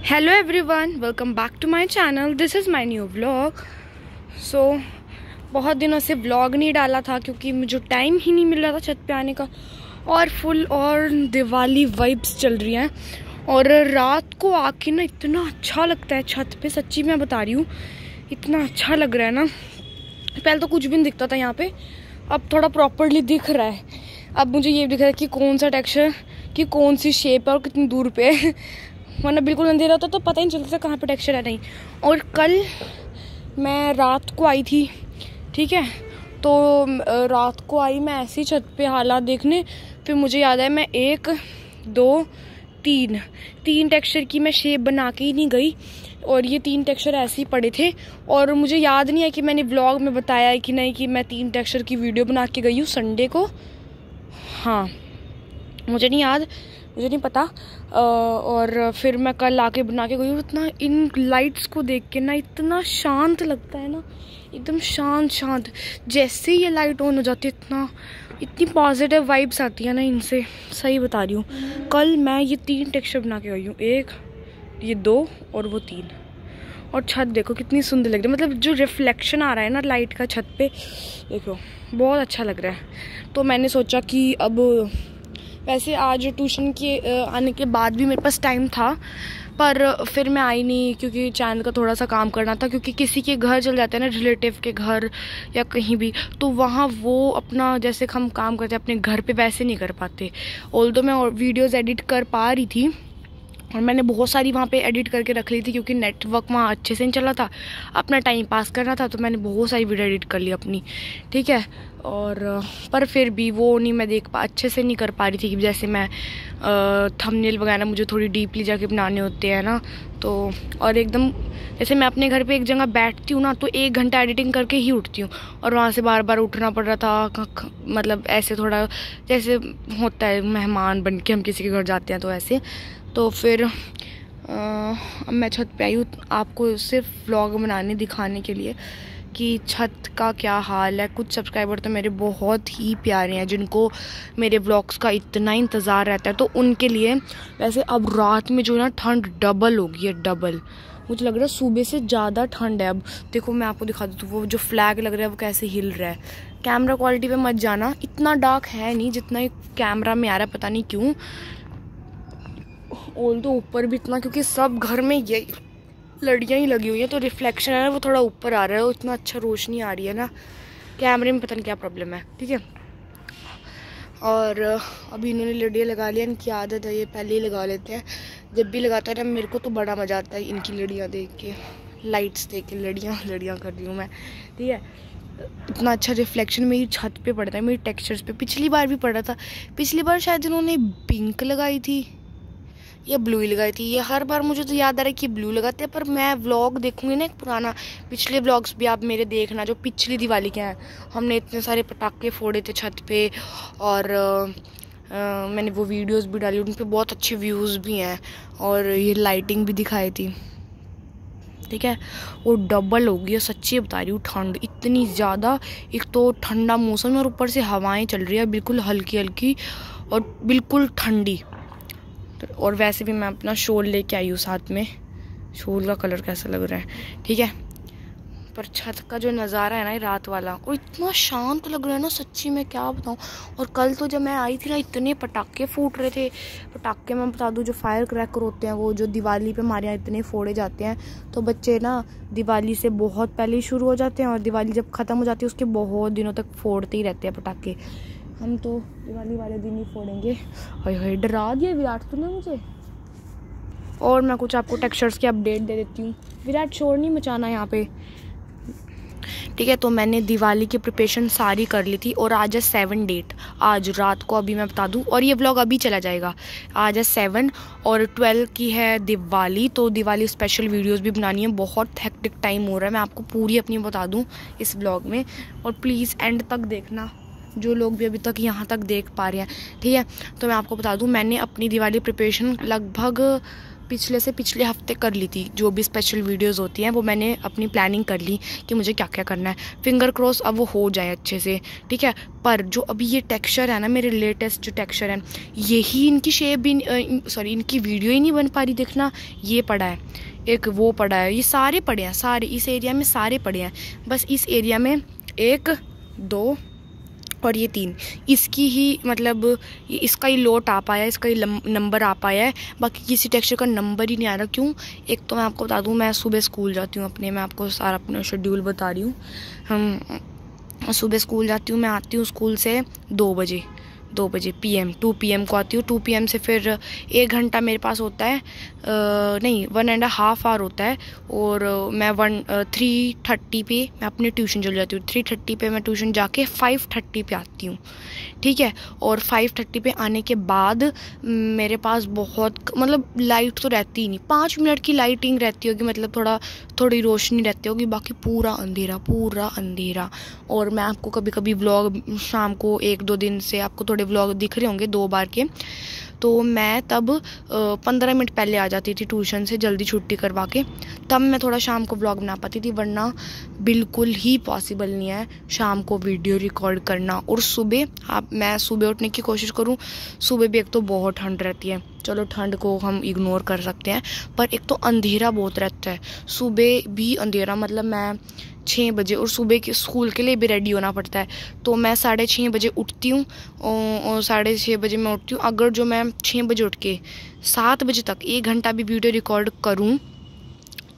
Hello everyone, welcome back to my channel. This is my new vlog. So बहुत दिनों से vlog नहीं डाला था क्योंकि मुझे टाइम ही नहीं मिल रहा था छत पे आने का। और फुल और दिवाली वाइब्स चल रही हैं और रात को आके ना इतना अच्छा लगता है छत पे। सच्ची मैं बता रही हूँ, इतना अच्छा लग रहा है ना। पहले तो कुछ भी नहीं दिखता था यहाँ पे, अब थोड़ा प्रॉपरली दिख रहा है। अब मुझे ये दिख रहा है कि कौन सा टेक्सचर की कौन सी शेप है और कितनी दूर पे है। वरना बिल्कुल अंधेरा होता तो पता ही नहीं चलता कहाँ पे टेक्सचर है नहीं। और कल मैं रात को आई थी, ठीक है, तो रात को आई मैं ऐसी छत पे हालात देखने। फिर मुझे याद आया मैं 1 2 3 टेक्सचर की मैं शेप बना के ही नहीं गई और ये 3 टेक्सचर ऐसे ही पड़े थे। और मुझे याद नहीं है कि मैंने व्लॉग में बताया है कि नहीं कि मैं 3 टेक्सचर की वीडियो बना के गई हूँ संडे को। हाँ, मुझे नहीं याद, मुझे नहीं पता। और फिर मैं कल आके बना के गई हूँ। इतना इन लाइट्स को देख के ना इतना शांत लगता है ना, एकदम शांत। जैसे ही ये लाइट ऑन हो जाती है इतनी पॉजिटिव वाइब्स आती है ना इनसे, सही बता रही हूँ। कल मैं ये 3 टेक्सचर बना के गई हूँ, 1 ये 2 और वो 3। और छत देखो कितनी सुंदर लग रही है, मतलब जो रिफ्लेक्शन आ रहा है ना लाइट का छत पे, देखो बहुत अच्छा लग रहा है। तो मैंने सोचा कि अब वैसे आज ट्यूशन के आने के बाद भी मेरे पास टाइम था, पर फिर मैं आई नहीं क्योंकि चैनल का थोड़ा सा काम करना था। क्योंकि किसी के घर चल जाते हैं ना, रिलेटिव के घर या कहीं भी, तो वहाँ वो अपना जैसे हम काम करते हैं अपने घर पे वैसे नहीं कर पाते। ऑल्दो मैं वीडियोज़ एडिट कर पा रही थी और मैंने बहुत सारी वहाँ पे एडिट करके रख ली थी क्योंकि नेटवर्क वहाँ अच्छे से नहीं चला था, अपना टाइम पास करना था, तो मैंने बहुत सारी वीडियो एडिट कर ली अपनी, ठीक है। और पर फिर भी वो नहीं मैं अच्छे से नहीं कर पा रही थी कि जैसे मैं थंबनेल वगैरह मुझे थोड़ी डीपली जाके बनाने होते हैं ना। तो और एकदम जैसे मैं अपने घर पे एक जगह बैठती हूँ ना तो 1 घंटा एडिटिंग करके ही उठती हूँ और वहाँ से बार बार उठना पड़ रहा था। मतलब ऐसे थोड़ा जैसे होता है मेहमान बन के हम किसी के घर जाते हैं तो ऐसे। तो फिर अब मैं छत पे आई हूँ आपको सिर्फ व्लॉग बनाने दिखाने के लिए कि छत का क्या हाल है। कुछ सब्सक्राइबर तो मेरे बहुत ही प्यारे हैं जिनको मेरे व्लॉग्स का इतना इंतज़ार रहता है, तो उनके लिए। वैसे अब रात में जो है ना ठंड डबल होगी है, डबल। मुझे लग रहा है सुबह से ज़्यादा ठंड है। अब देखो मैं आपको दिखा दूँ, वो जो फ्लैग लग रहा है वो कैसे हिल रहा है। कैमरा क्वालिटी पे मत जाना, इतना डार्क है नहीं जितना कैमरा में आ रहा है, पता नहीं क्यों। ऑल तो ऊपर भी इतना, क्योंकि सब घर में ये लड़ियाँ ही लगी हुई हैं तो रिफ्लेक्शन है ना वो थोड़ा ऊपर आ रहा है, इतना अच्छा रोशनी आ रही है ना कैमरे में, पता नहीं क्या प्रॉब्लम है, ठीक है। और अभी इन्होंने लड़ियाँ लगा लिया, इनकी आदत है, ये पहले ही लगा लेते हैं। जब भी लगाता है ना मेरे को तो बड़ा मज़ा आता है इनकी लड़ियाँ देख के, लाइट्स देख के। लड़ियाँ कर रही हूँ मैं, ठीक है। इतना अच्छा रिफ्लेक्शन मेरी छत पे पड़ता है, मेरी टेक्सचर्स पे। पिछली बार भी पड़ा था, पिछली बार शायद इन्होंने पिंक लगाई थी या ब्लू ही लगाई थी। ये हर बार मुझे तो याद आ रहा है कि ब्लू लगाते हैं, पर मैं व्लॉग देखूंगी ना एक पुराना, पिछले व्लॉग्स भी आप मेरे देखना जो पिछली दिवाली के हैं। हमने इतने सारे पटाखे फोड़े थे छत पे और मैंने वो वीडियोस भी डाली, उन पे बहुत अच्छे व्यूज़ भी हैं और ये लाइटिंग भी दिखाई थी, ठीक है। वो डबल हो गई है, सच्ची बता रही हूँ। ठंड इतनी ज़्यादा, एक तो ठंडा मौसम और ऊपर से हवाएं चल रही है बिल्कुल हल्की हल्की और बिल्कुल ठंडी। और वैसे भी मैं अपना शॉल लेके आई हूँ साथ में, शॉल का कलर कैसा लग रहा है, ठीक है। पर छत का जो नज़ारा है ना रात वाला, वो इतना शांत लग रहा है ना, सच्ची मैं क्या बताऊँ। और कल तो जब मैं आई थी ना इतने पटाखे फूट रहे थे। पटाखे मैं बता दूँ जो फायर क्रैकर होते हैं, वो जो दिवाली पे हमारे यहाँ इतने फोड़े जाते हैं, तो बच्चे ना दिवाली से बहुत पहले ही शुरू हो जाते हैं और दिवाली जब ख़त्म हो जाती है उसके बहुत दिनों तक फोड़ते ही रहते हैं पटाखे। हम तो दिवाली वाले दिन ही फोड़ेंगे। हाय डरा दिया विराट तूने मुझे। और मैं कुछ आपको टेक्सचर्स की अपडेट दे देती हूँ। विराट शोर नहीं मचाना यहाँ पे, ठीक है। तो मैंने दिवाली की प्रिपरेशन सारी कर ली थी और आज है 7 डेट, आज रात को, अभी मैं बता दूँ, और ये व्लॉग अभी चला जाएगा। आज है 7 और 12 की है दिवाली, तो दिवाली स्पेशल वीडियोस भी बनानी है। बहुत हेक्टिक टाइम हो रहा है, मैं आपको पूरी अपनी बता दूँ इस व्लॉग में। और प्लीज़ एंड तक देखना, जो लोग भी अभी तक यहाँ तक देख पा रहे हैं, ठीक है। तो मैं आपको बता दूँ मैंने अपनी दिवाली प्रिपरेशन लगभग पिछले से पिछले हफ्ते कर ली थी। जो भी स्पेशल वीडियोस होती हैं वो मैंने अपनी प्लानिंग कर ली कि मुझे क्या क्या करना है। फिंगर क्रॉस अब वो हो जाए अच्छे से, ठीक है। पर जो अभी ये टेक्सचर है ना, मेरे लेटेस्ट जो टेक्सचर है, यही इनकी शेप भी सॉरी इनकी वीडियो ही नहीं बन पा रही। देखना, ये पड़ा है, एक वो पड़ा है, ये सारे पड़े हैं, सारे इस एरिया में सारे पड़े हैं। बस इस एरिया में 1 2 और ये 3, इसकी ही मतलब इसका ही लोट आ पाया है, इसका ही नंबर आ पाया है। बाकी किसी टेक्सचर का नंबर ही नहीं आ रहा। क्यों? एक तो मैं आपको बता दूं, मैं सुबह स्कूल जाती हूँ अपने, मैं आपको सारा अपना शेड्यूल बता रही हूँ। हम सुबह स्कूल जाती हूँ, मैं आती हूँ स्कूल से 2 बजे PM 2 PM को आती हूँ। 2 PM से फिर 1 घंटा मेरे पास होता है, नहीं 1.5 आवर होता है। और मैं 3:30 पे मैं अपनी ट्यूशन चल जाती हूँ। 3:30 पे मैं ट्यूशन जाके 5:30 पे आती हूँ, ठीक है। और 5:30 पे आने के बाद मेरे पास बहुत मतलब लाइट तो रहती ही नहीं, 5 मिनट की लाइटिंग रहती होगी, मतलब थोड़ी रोशनी रहती होगी, बाकी पूरा अंधेरा। और मैं आपको कभी कभी व्लॉग शाम को 1-2 दिन से आपको थोड़े व्लॉग दिख रहे होंगे 2 बार के। तो मैं तब 15 मिनट पहले आ जाती थी ट्यूशन से, जल्दी छुट्टी करवा के। तब मैं थोड़ा शाम को व्लॉग बना पाती थी, वरना बिल्कुल ही पॉसिबल नहीं है शाम को वीडियो रिकॉर्ड करना। और सुबह मैं सुबह उठने की कोशिश करूं, सुबह भी एक तो बहुत ठंड रहती है, चलो ठंड को हम इग्नोर कर सकते हैं, पर एक तो अंधेरा बहुत रहता है। सुबह भी अंधेरा, मतलब मैं 6 बजे, और सुबह के स्कूल के लिए भी रेडी होना पड़ता है, तो मैं 6:30 बजे उठती हूँ। और 6:30 बजे मैं उठती हूँ। अगर जो मैं 6 बजे उठ के 7 बजे तक 1 घंटा भी वीडियो रिकॉर्ड करूँ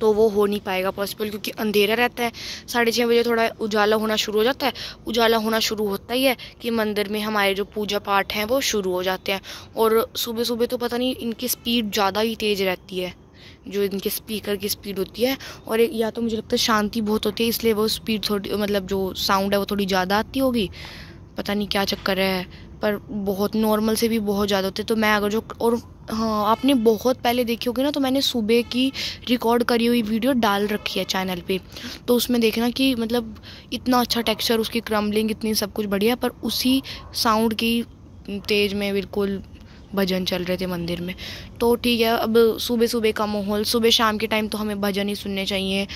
तो वो हो नहीं पाएगा पॉसिबल, क्योंकि अंधेरा रहता है। 6:30 बजे थोड़ा उजाला होना शुरू हो जाता है। उजाला होना शुरू होता ही है कि मंदिर में हमारे जो पूजा पाठ हैं वो शुरू हो जाते हैं। और सुबह सुबह तो पता नहीं इनकी स्पीड ज़्यादा ही तेज़ रहती है, जो इनके स्पीकर की स्पीड होती है। और या तो मुझे लगता है शांति बहुत होती है, इसलिए वो स्पीड थोड़ी, मतलब जो साउंड है वो थोड़ी ज़्यादा आती होगी, पता नहीं क्या चक्कर है। पर बहुत नॉर्मल से भी बहुत ज़्यादा होते। तो मैं अगर जो, और हाँ आपने बहुत पहले देखी होगी ना, तो मैंने सुबह की रिकॉर्ड करी हुई वीडियो डाल रखी है चैनल पे, तो उसमें देखना कि मतलब इतना अच्छा टेक्सचर, उसकी क्रम्बलिंग इतनी सब कुछ बढ़िया, पर उसी साउंड की तेज़ में बिल्कुल भजन चल रहे थे मंदिर में। तो ठीक है, अब सुबह सुबह का माहौल, सुबह शाम के टाइम तो हमें भजन ही सुनने चाहिए,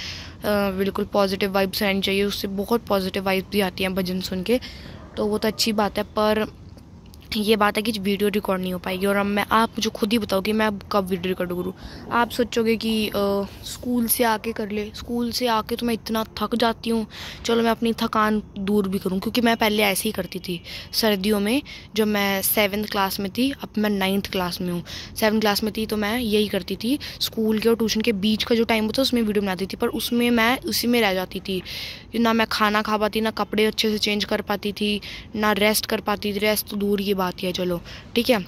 बिल्कुल पॉजिटिव वाइब्स रहनी चाहिए, उससे बहुत पॉजिटिव वाइब्स भी आती हैं भजन सुन के, तो वो तो अच्छी बात है। पर ये बात है कि वीडियो रिकॉर्ड नहीं हो पाएगी। और अब आप मुझे खुद ही बताओ कि मैं अब कब वीडियो रिकॉर्ड करूँ। आप सोचोगे कि स्कूल से आके कर ले, स्कूल से आके तो मैं इतना थक जाती हूँ, चलो मैं अपनी थकान दूर भी करूँ, क्योंकि मैं पहले ऐसे ही करती थी सर्दियों में। जब मैं 7th क्लास में थी, अब मैं 9th क्लास में हूँ, 7th क्लास में थी तो मैं यही करती थी, स्कूल के और ट्यूशन के बीच का जो टाइम होता उसमें वीडियो बनाती थी। पर उसमें मैं उसी में रह जाती थी, ना मैं खाना खा पाती, ना कपड़े अच्छे से चेंज कर पाती थी, ना रेस्ट कर पाती थी। रेस्ट तो दूर की बात है, चलो ठीक है।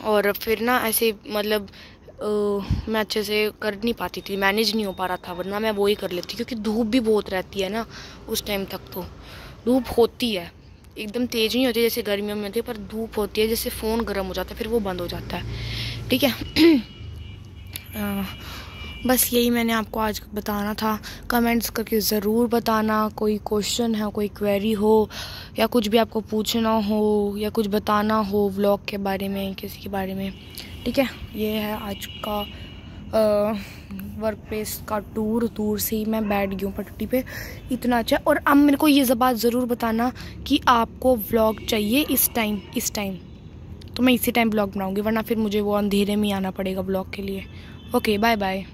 और फिर ना ऐसे मतलब मैं अच्छे से कर नहीं पाती थी, मैनेज नहीं हो पा रहा था, वरना मैं वो ही कर लेती, क्योंकि धूप भी बहुत रहती है ना उस टाइम तक। तो धूप होती है, एकदम तेज़ नहीं होती जैसे गर्मियों में होती है, पर धूप होती है, जैसे फ़ोन गर्म हो जाता है फिर वो बंद हो जाता है, ठीक है। बस यही मैंने आपको आज बताना था। कमेंट्स करके ज़रूर बताना, कोई क्वेश्चन है, कोई क्वेरी हो, या कुछ भी आपको पूछना हो, या कुछ बताना हो व्लॉग के बारे में, किसी के बारे में, ठीक है। ये है आज का वर्क प्लेस का टूर। दूर से ही मैं बैठ गई हूँ पट्टी पे, इतना अच्छा। और अब मेरे को ये बात ज़रूर बताना कि आपको व्लॉग चाहिए इस टाइम तो मैं इसी टाइम व्लॉग बनाऊँगी, वरना फिर मुझे वो अंधेरे में आना पड़ेगा व्लॉग के लिए। Okay, bye bye.